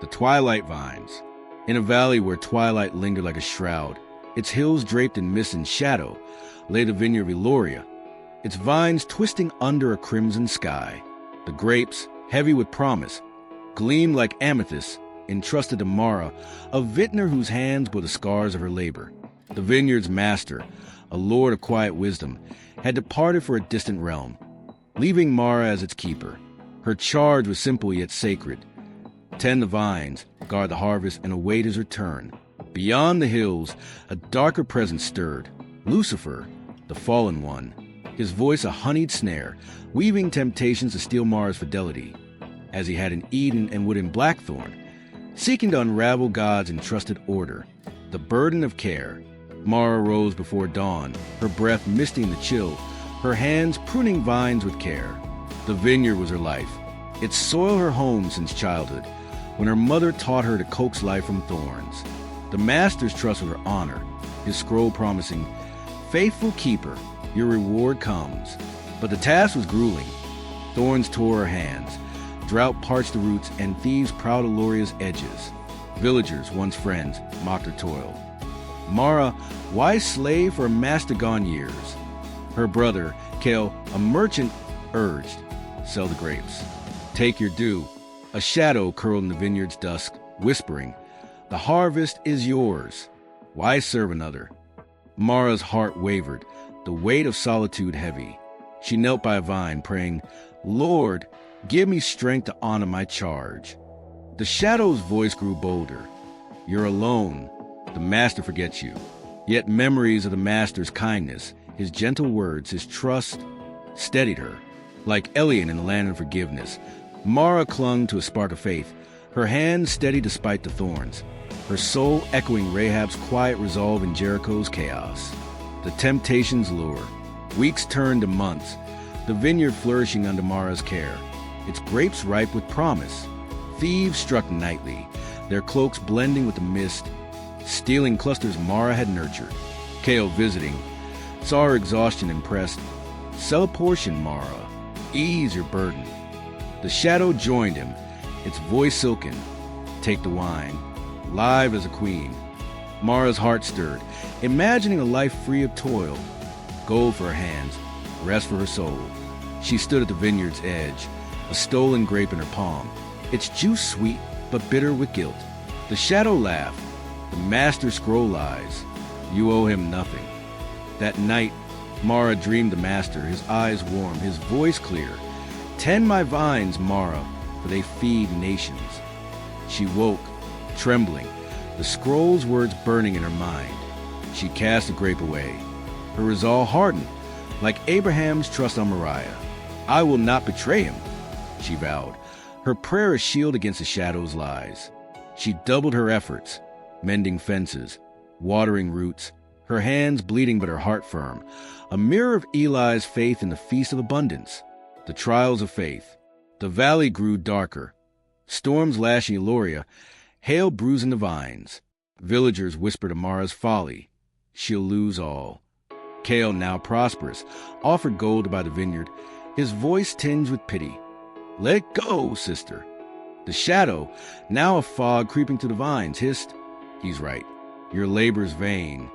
The twilight vines. In a valley where twilight lingered like a shroud, its hills draped in mist and shadow, lay the vineyard of Eloria, its vines twisting under a crimson sky. The grapes, heavy with promise, gleamed like amethyst, entrusted to Mara, a vintner whose hands bore the scars of her labor. The vineyard's master, a lord of quiet wisdom, had departed for a distant realm, leaving Mara as its keeper. Her charge was simple yet sacred: tend the vines, guard the harvest, and await his return. Beyond the hills, a darker presence stirred. Lucifer, the fallen one, his voice a honeyed snare, weaving temptations to steal Mara's fidelity, as he had in Eden and would in Blackthorn, seeking to unravel God's entrusted order. The burden of care. Mara rose before dawn, her breath misting the chill, her hands pruning vines with care. The vineyard was her life, its soil her home since childhood, when her mother taught her to coax life from thorns. The master's trust was her honor, his scroll promising, "Faithful keeper, your reward comes." But the task was grueling. Thorns tore her hands, drought parched the roots, and thieves prowled Eloria's edges. Villagers, once friends, mocked her toil. Mara, wise slave for a master gone years. Her brother, Kale, a merchant, urged, "Sell the grapes. Take your due." A shadow curled in the vineyard's dusk, whispering, "The harvest is yours. Why serve another?" Mara's heart wavered, the weight of solitude heavy. She knelt by a vine, praying, "Lord, give me strength to honor my charge." The shadow's voice grew bolder. "You're alone. The master forgets you." Yet memories of the master's kindness, his gentle words, his trust, steadied her. Like Elian in the land of forgiveness, Mara clung to a spark of faith, her hands steady despite the thorns, her soul echoing Rahab's quiet resolve in Jericho's chaos. The temptations lure. Weeks turned to months, the vineyard flourishing under Mara's care, its grapes ripe with promise. Thieves struck nightly, their cloaks blending with the mist, stealing clusters Mara had nurtured. Kale, visiting, saw her exhaustion and pressed, "Sell a portion, Mara. Ease your burden." The shadow joined him, its voice silken, "Take the wine." Live as a queen. Mara's heart stirred, imagining a life free of toil. Gold for her hands, rest for her soul. She stood at the vineyard's edge, a stolen grape in her palm, its juice sweet but bitter with guilt. The shadow laughed. "The master scroll lies. You owe him nothing." That night, Mara dreamed the master, his eyes warm, his voice clear. "Tend my vines, Mara, for they feed nations." She woke, trembling, the scroll's words burning in her mind. She cast the grape away. Her resolve hardened, like Abraham's trust on Moriah. "I will not betray him," she vowed, her prayer a shield against the shadow's lies. She doubled her efforts, mending fences, watering roots, her hands bleeding but her heart firm, a mirror of Eli's faith in the feast of abundance. The trials of faith. The valley grew darker, storms lashing Eloria, hail bruising the vines. Villagers whispered Amara's folly. She'll lose all. Kale, now prosperous, offered gold to buy the vineyard, his voice tinged with pity. "Let go, sister." The shadow, now a fog creeping to the vines, hissed, "He's right. Your labor's vain."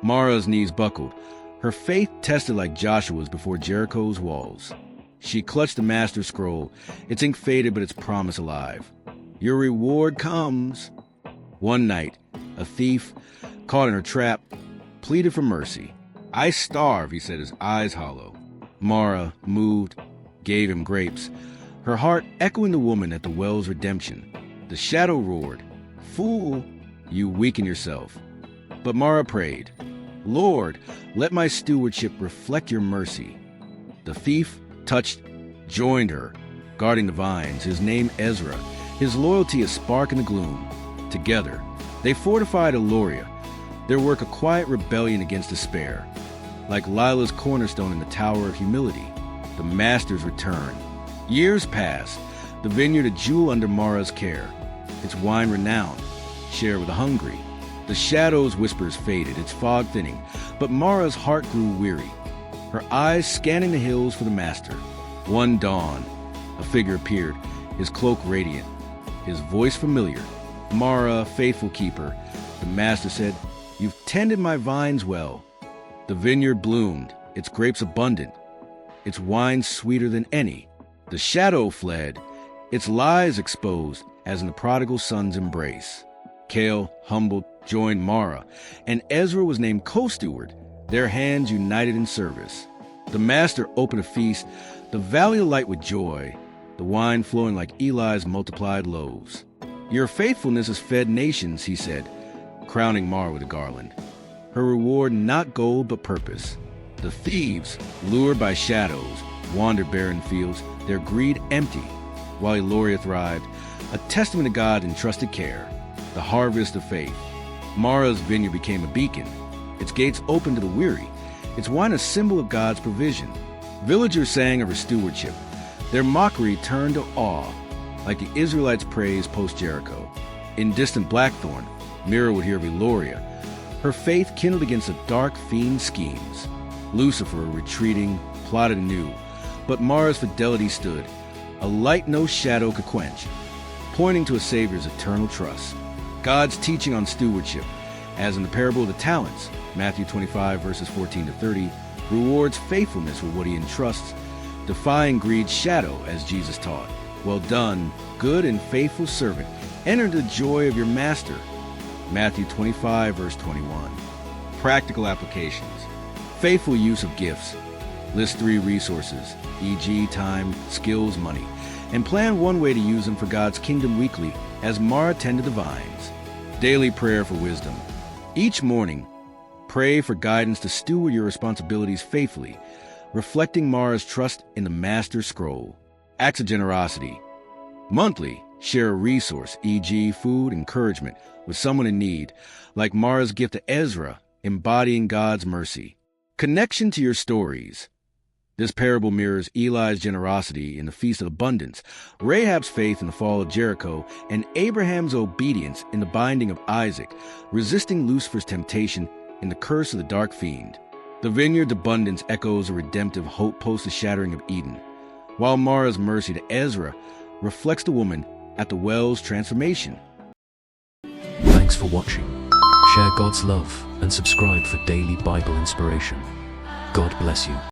Mara's knees buckled, her faith tested like Joshua's before Jericho's walls. She clutched the master's scroll, its ink faded but its promise alive. "Your reward comes." One night, a thief, caught in her trap, pleaded for mercy. "I starve," he said, his eyes hollow. Mara, moved, gave him grapes, her heart echoing the woman at the well's redemption. The shadow roared, "Fool, you weaken yourself." But Mara prayed, "Lord, let my stewardship reflect your mercy." The thief, touched, joined her, guarding the vines, his name Ezra, his loyalty a spark in the gloom. Together, they fortified Eloria, their work a quiet rebellion against despair. Like Lila's cornerstone in the Tower of Humility, the master's return. Years passed, the vineyard a jewel under Mara's care, its wine renowned, shared with the hungry. The shadow's whispers faded, its fog thinning, but Mara's heart grew weary, her eyes scanning the hills for the master. One dawn, a figure appeared, his cloak radiant. his voice familiar. "Mara, faithful keeper," the master said, "you've tended my vines well. The vineyard bloomed, its grapes abundant, its wine sweeter than any. The shadow fled, its lies exposed, as in the prodigal son's embrace." Cale, humbled, joined Mara, and Ezra was named co-steward, their hands united in service. The master opened a feast, the valley alight with joy, the wine flowing like Eli's multiplied loaves. "Your faithfulness has fed nations," he said, crowning Mara with a garland. Her reward not gold but purpose. The thieves, lured by shadows, wandered barren fields, their greed empty, while Eloria thrived, a testament to God's entrusted care, the harvest of faith. Mara's vineyard became a beacon, its gates open to the weary, its wine a symbol of God's provision. Villagers sang of her stewardship. Their mockery turned to awe, like the Israelites' praise post-Jericho. In distant Blackthorn, Mira would hear of Eloria. Her faith kindled against the dark fiend schemes. Lucifer, retreating, plotted anew, but Mara's fidelity stood, a light no shadow could quench, pointing to a Savior's eternal trust. God's teaching on stewardship, as in the parable of the talents, Matthew 25, verses 14 to 30, rewards faithfulness with what he entrusts, defying greed's shadow, as Jesus taught. "Well done, good and faithful servant. Enter into the joy of your master." Matthew 25, verse 21. Practical applications. Faithful use of gifts. List 3 resources, e.g. time, skills, money, and plan one way to use them for God's kingdom weekly as Mara tended the vines. Daily prayer for wisdom. Each morning, pray for guidance to steward your responsibilities faithfully, reflecting Mara's trust in the Master's scroll. Acts of generosity. Monthly, share a resource, e.g. food, encouragement, with someone in need, like Mara's gift to Ezra, embodying God's mercy. Connection to your stories. This parable mirrors Eli's generosity in the Feast of Abundance, Rahab's faith in the fall of Jericho, and Abraham's obedience in the binding of Isaac, resisting Lucifer's temptation in the curse of the dark fiend. The vineyard's abundance echoes a redemptive hope post the shattering of Eden, while Mara's mercy to Ezra reflects the woman at the well's transformation. Thanks for watching. Share God's love and subscribe for daily Bible inspiration. God bless you.